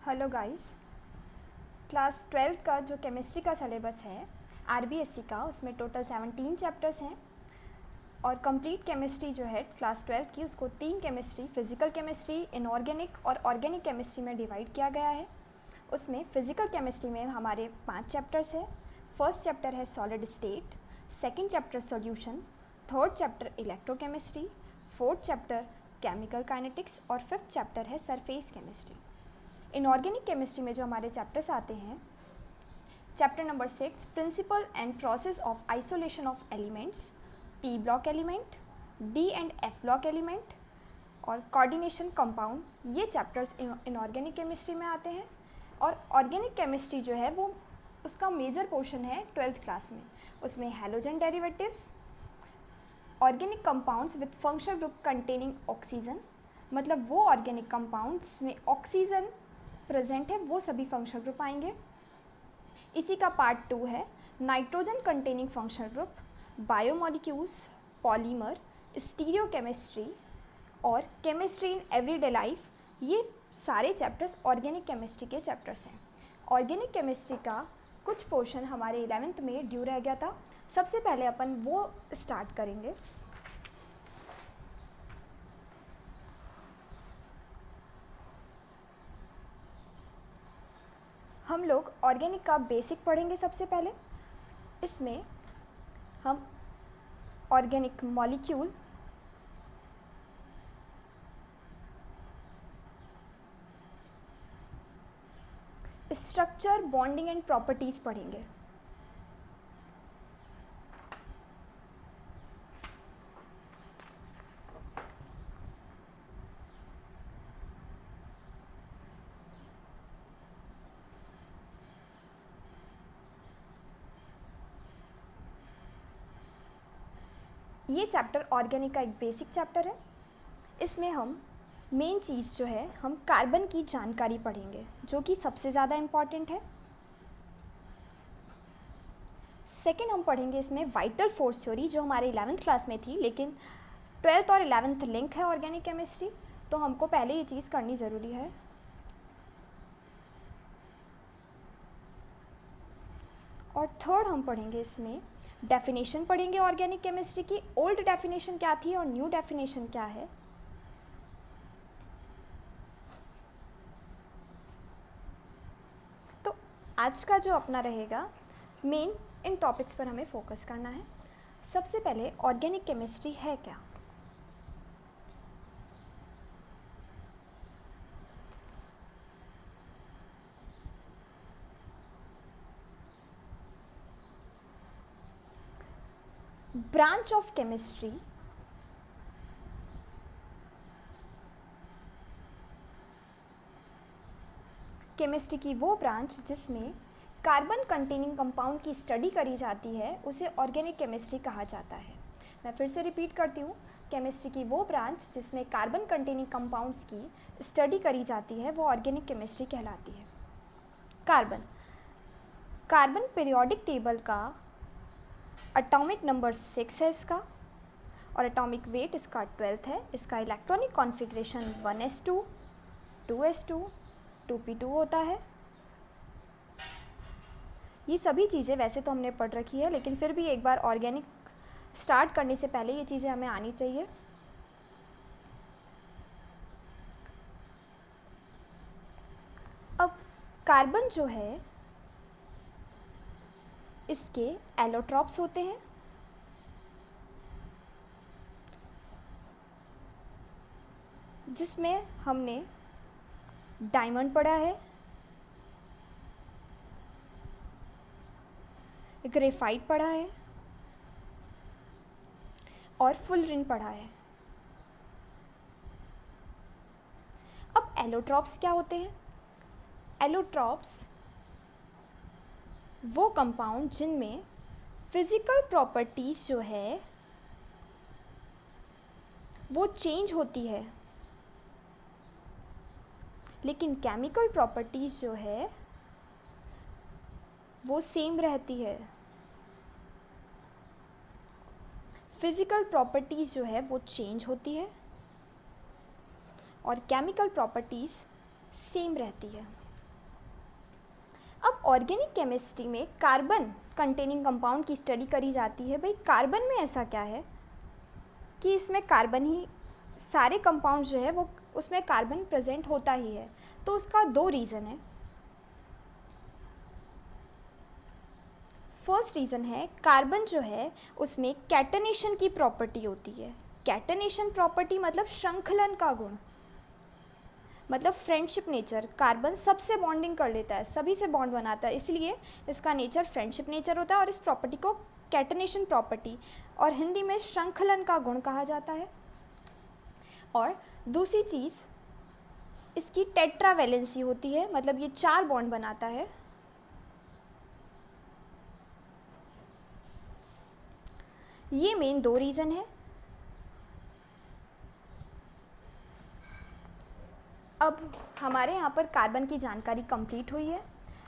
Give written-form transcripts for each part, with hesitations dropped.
Hello guys. Class 12 का जो chemistry का सिलेबस है आरबीएससी का, उसमें टोटल 17 चैप्टर्स हैं और कंप्लीट केमिस्ट्री जो है क्लास 12 की उसको 3 केमिस्ट्री, फिजिकल केमिस्ट्री, इनऑर्गेनिक और ऑर्गेनिक केमिस्ट्री में डिवाइड किया गया है। उसमें फिजिकल केमिस्ट्री में हमारे 5 चैप्टर्स हैं। फर्स्ट चैप्टर है solid state, second chapter solution, third chapter electrochemistry, fourth chapter chemical kinetics और फिफ्थ चैप्टर है सरफेस केमिस्ट्री। इनऑर्गेनिक केमिस्ट्री में जो हमारे चैप्टर्स आते हैं, chapter number 6 principle and process of isolation of elements, P block element, D and F block element और coordination compound, ये chapters inorganic chemistry में आते हैं। और ऑर्गेनिक केमिस्ट्री जो है वो उसका मेजर पोर्शन है 12th क्लास में। उसमें halogen derivatives, organic compounds with functional group containing oxygen, मतलब वो ऑर्गेनिक कंपाउंड्स में ऑक्सीजन प्रेजेंट है वो सभी फंक्शनल ग्रुप आएंगे। इसी का पार्ट 2 है nitrogen containing functional group, biomolecules, polymer, stereochemistry और केमिस्ट्री इन एवरीडे लाइफ। ये सारे चैप्टर्स ऑर्गेनिक केमिस्ट्री के चैप्टर्स हैं। ऑर्गेनिक केमिस्ट्री का कुछ पोर्शन हमारे 11th में ड्यू रह गया था। सबसे पहले अपन वो स्टार्ट करेंगे। हम लोग ऑर्गेनिक का बेसिक पढ़ेंगे सबसे पहले। इसमें हम organic molecule, structure, bonding and properties पढ़ेंगे। ये चैप्टर ऑर्गेनिक का एक बेसिक चैप्टर है। इसमें हम मेन चीज़ जो है हम कार्बन की जानकारी पढ़ेंगे, जो कि सबसे ज़्यादा इम्पॉर्टेंट है। सेकेंड हम पढ़ेंगे इसमें वाइटल फोर्स थ्योरी, जो हमारे 11th क्लास में थी, लेकिन 12th और 11th लिंक है ऑर्गेनिक केमिस्ट्री, तो हमको पहले ये चीज़ करनी ज़रूरी है। और थर्ड हम पढ़ेंगे इसमें डेफिनेशन पढ़ेंगे ऑर्गेनिक केमिस्ट्री की, ओल्ड डेफिनेशन क्या थी और न्यू डेफिनेशन क्या है। तो आज का जो अपना रहेगा मेन, इन टॉपिक्स पर हमें फोकस करना है। सबसे पहले ऑर्गेनिक केमिस्ट्री है क्या। ब्रांच ऑफ केमिस्ट्री केमिस्ट्री की वो ब्रांच जिसमें कार्बन कंटेनिंग कंपाउंड की स्टडी करी जाती है, उसे ऑर्गेनिक केमिस्ट्री कहा जाता है। मैं फिर से रिपीट करती हूँ, केमिस्ट्री की वो ब्रांच जिसमें कार्बन कंटेनिंग कंपाउंड्स की स्टडी करी जाती है वो ऑर्गेनिक केमिस्ट्री कहलाती है। कार्बन पीरियोडिक टेबल का एटॉमिक नंबर 6 है इसका, और एटॉमिक वेट इसका 12 है। इसका electronic configuration 1s2, 2s2, 2p2 होता है। ये सभी चीज़ें वैसे तो हमने पढ़ रखी है, लेकिन फिर भी एक बार ऑर्गेनिक स्टार्ट करने से पहले ये चीज़ें हमें आनी चाहिए। अब कार्बन जो है इसके एलोट्रॉप्स होते हैं, जिसमें हमने डायमंड पढ़ा है, ग्रेफाइट पढ़ा है और फुलरिन पढ़ा है। अब एलोट्रॉप्स क्या होते हैं। एलोट्रॉप्स वो कंपाउंड जिनमें फिजिकल प्रॉपर्टीज जो है वो चेंज होती है, लेकिन केमिकल प्रॉपर्टीज जो है वो सेम रहती है। फिजिकल प्रॉपर्टीज जो है वो चेंज होती है और केमिकल प्रॉपर्टीज सेम रहती है। अब ऑर्गेनिक केमिस्ट्री में कार्बन कंटेनिंग कंपाउंड की स्टडी करी जाती है। भाई कार्बन में ऐसा क्या है कि इसमें कार्बन ही, सारे कंपाउंड जो है वो उसमें कार्बन प्रेजेंट होता ही है। तो उसका दो रीज़न है। फर्स्ट रीज़न है कार्बन जो है उसमें कैटनेशन की प्रॉपर्टी होती है। कैटनेशन प्रॉपर्टी मतलब श्रृंखलन का गुण, मतलब फ्रेंडशिप नेचर। कार्बन सबसे बॉन्डिंग कर लेता है, सभी से बॉन्ड बनाता है, इसलिए इसका नेचर फ्रेंडशिप नेचर होता है और इस प्रॉपर्टी को कैटनेशन प्रॉपर्टी और हिंदी में श्रृंखलन का गुण कहा जाता है। और दूसरी चीज़ इसकी टेट्रावैलेंसी होती है, मतलब ये 4 बॉन्ड बनाता है। ये मेन 2 रीज़न है। अब हमारे यहाँ पर कार्बन की जानकारी कंप्लीट हुई है।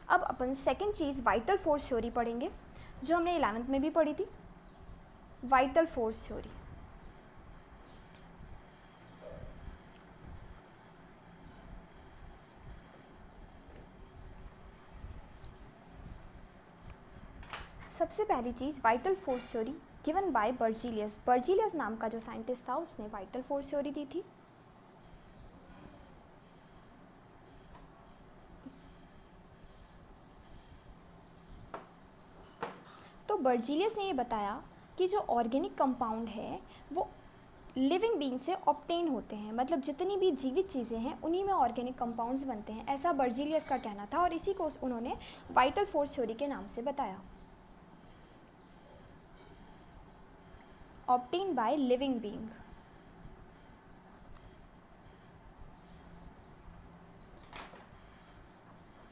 अब अपन सेकंड चीज़ वाइटल फोर्स थ्योरी पढ़ेंगे, जो हमने 11th में भी पढ़ी थी। Vital force theory. सबसे पहली चीज़ vital force theory given by Berzelius. Berzelius नाम का जो साइंटिस्ट था उसने वाइटल फोर्स थ्योरी दी थी। तो बर्जीलियस ने ये बताया कि जो ऑर्गेनिक कंपाउंड है वो लिविंग बीइंग से ऑब्टेन होते हैं, मतलब जितनी भी जीवित चीज़ें हैं उन्हीं में ऑर्गेनिक कंपाउंड्स बनते हैं, ऐसा बर्जीलियस का कहना था। और इसी को उन्होंने वाइटल फोर्स थ्योरी के नाम से बताया। Obtain by living being.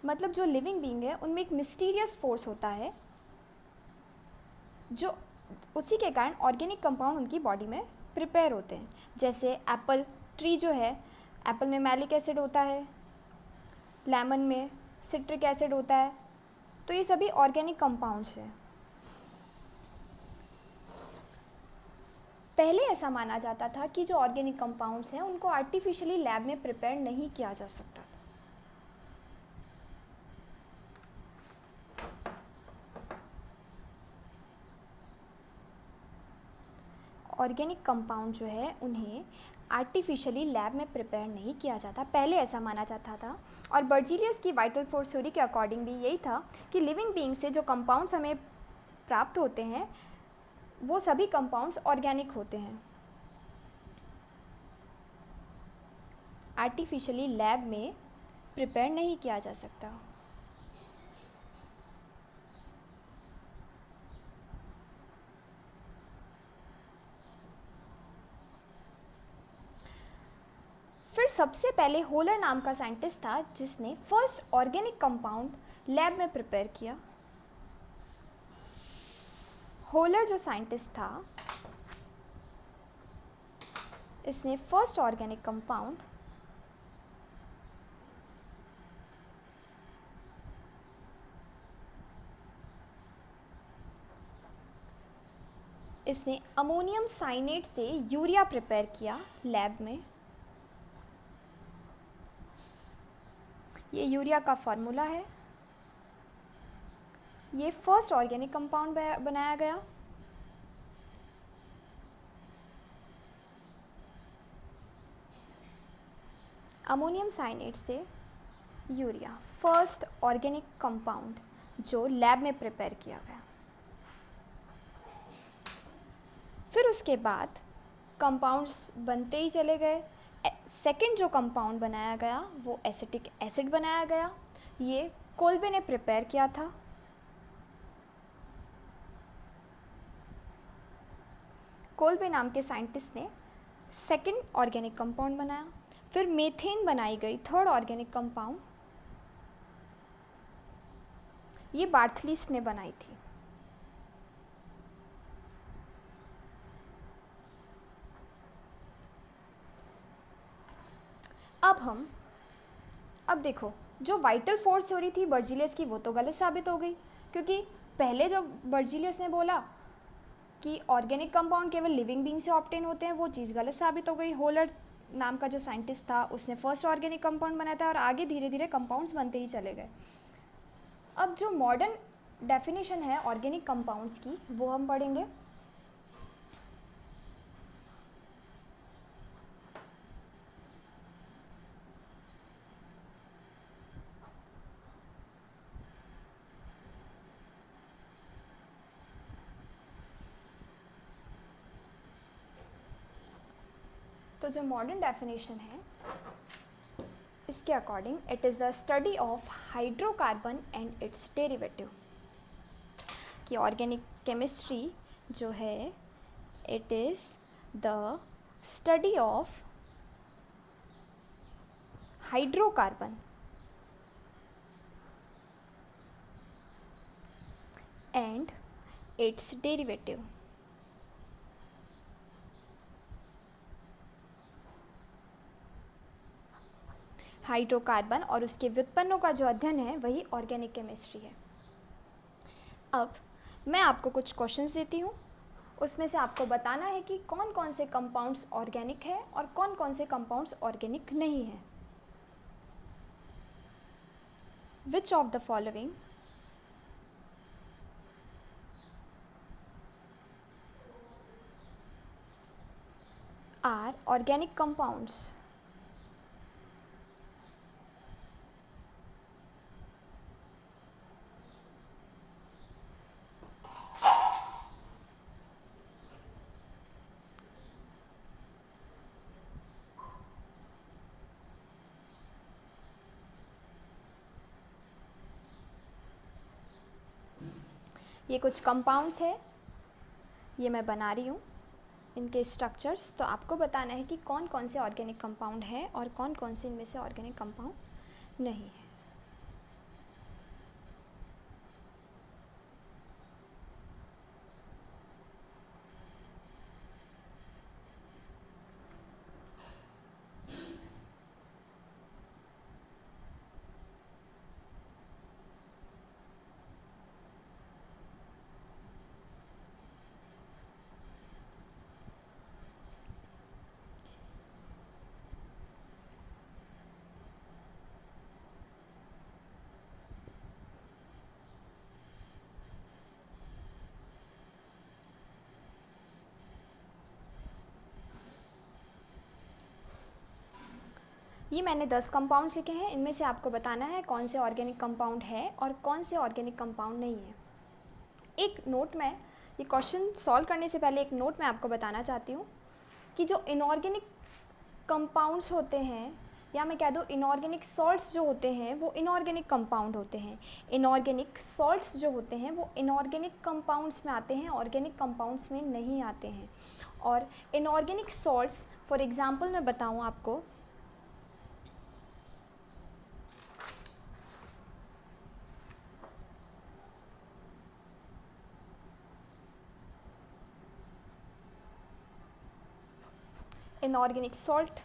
मतलब जो लिविंग बीइंग है उनमें एक मिस्टीरियस फोर्स होता है, जो उसी के कारण ऑर्गेनिक कंपाउंड उनकी बॉडी में प्रिपेयर होते हैं। जैसे एप्पल ट्री जो है, एप्पल में मैलिक एसिड होता है, लेमन में सिट्रिक एसिड होता है, तो ये सभी ऑर्गेनिक कंपाउंड्स हैं। पहले ऐसा माना जाता था कि जो ऑर्गेनिक कंपाउंड्स हैं उनको आर्टिफिशियली लैब में प्रिपेयर नहीं किया जा सकता था। ऑर्गेनिक कंपाउंड जो है उन्हें आर्टिफिशियली लैब में प्रिपेयर नहीं किया जाता, पहले ऐसा माना जाता था। और बर्जीलियस की वाइटल फोर्स थ्योरी के अकॉर्डिंग भी यही था कि लिविंग बीइंग से जो कंपाउंड्स हमें प्राप्त होते हैं वो सभी कंपाउंड्स ऑर्गेनिक होते हैं, आर्टिफिशियली लैब में प्रिपेयर नहीं किया जा सकता। फिर सबसे पहले होलर नाम का साइंटिस्ट था जिसने फर्स्ट ऑर्गेनिक कंपाउंड लैब में प्रिपेयर किया। होलर जो साइंटिस्ट था इसने फर्स्ट ऑर्गेनिक कंपाउंड इसने अमोनियम साइनेट से यूरिया प्रिपेयर किया लैब में। ये यूरिया का फॉर्मूला है। ये फर्स्ट ऑर्गेनिक कंपाउंड बनाया गया। अमोनियम साइनेट से यूरिया, फर्स्ट ऑर्गेनिक कंपाउंड जो लैब में प्रिपेयर किया गया। फिर उसके बाद कंपाउंड्स बनते ही चले गए। सेकंड जो कंपाउंड बनाया गया वो एसिटिक एसिड बनाया गया। ये कोल्बे ने प्रिपेयर किया था। कोल्बे नाम के साइंटिस्ट ने सेकंड ऑर्गेनिक कंपाउंड बनाया। फिर मीथेन बनाई गई थर्ड ऑर्गेनिक कंपाउंड, ये बार्थलीस्ट ने बनाई थी। अब देखो, जो वाइटल फोर्स थ्योरी थी बर्जीलियस की वो तो गलत साबित हो गई, क्योंकि पहले जो बर्जीलियस ने बोला कि ऑर्गेनिक कंपाउंड केवल लिविंग बीइंग से ऑब्टेन होते हैं वो चीज़ गलत साबित हो गई। होलर नाम का जो साइंटिस्ट था उसने फर्स्ट ऑर्गेनिक कंपाउंड बनाया था और आगे धीरे धीरे कंपाउंड्स बनते ही चले गए। अब जो मॉडर्न डेफिनेशन है ऑर्गेनिक कंपाउंड्स की वो हम पढ़ेंगे। तो जो मॉडर्न डेफिनेशन है इसके according it is the study of hydrocarbon and it's derivative, कि ऑर्गेनिक केमिस्ट्री जो है it is the study of hydrocarbon and it's derivative. Hydrocarbon और उसके व्युत्पन्नों का जो अध्ययन है वही ऑर्गेनिक केमिस्ट्री है। अब मैं आपको कुछ क्वेश्चंस देती हूँ, उसमें से आपको बताना है कि कौन कौन से कंपाउंड्स ऑर्गेनिक है और कौन कौन से कंपाउंड्स ऑर्गेनिक नहीं है। Which of the following are organic compounds? ये कुछ कंपाउंड्स है, ये मैं बना रही हूँ इनके स्ट्रक्चर्स, तो आपको बताना है कि कौन कौन से ऑर्गेनिक कंपाउंड है और कौन कौन से इनमें से ऑर्गेनिक कंपाउंड नहीं है। ये मैंने 10 कंपाउंड्स लिखे हैं, इनमें से आपको बताना है कौन से ऑर्गेनिक कंपाउंड है और कौन से ऑर्गेनिक कंपाउंड नहीं है। एक नोट में, ये क्वेश्चन सॉल्व करने से पहले एक नोट मैं आपको बताना चाहती हूँ कि जो इनऑर्गेनिक कंपाउंड्स होते हैं, या मैं कह दूँ इनऑर्गेनिक सॉल्ट्स जो होते हैं वो इनऑर्गेनिक कंपाउंड होते हैं। इनऑर्गेनिक सॉल्ट्स जो होते हैं वो इनऑर्गेनिक कंपाउंड्स में आते हैं, ऑर्गेनिक कंपाउंड्स में नहीं आते हैं। और इनऑर्गेनिक सॉल्ट्स फॉर एग्जांपल मैं बताऊँ आपको, inorganic salt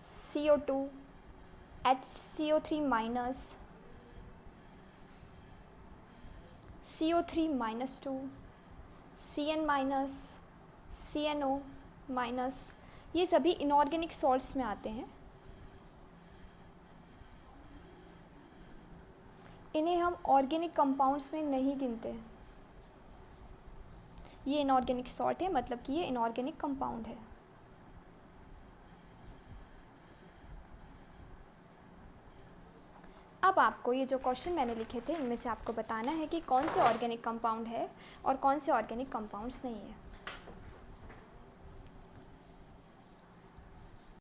CO2, HCO3 minus, CO3 minus 2, CN minus, CNO minus, ये सभी इनऑर्गेनिक सॉल्ट्स में आते हैं। इन्हें हम ऑर्गेनिक कंपाउंड्स में नहीं गिनते। ये इनऑर्गेनिक सॉल्ट है, मतलब कि ये इनऑर्गेनिक कंपाउंड है। अब आपको ये जो क्वेश्चन मैंने लिखे थे इनमें से आपको बताना है कि कौन से ऑर्गेनिक कंपाउंड है और कौन से ऑर्गेनिक कंपाउंड्स नहीं है।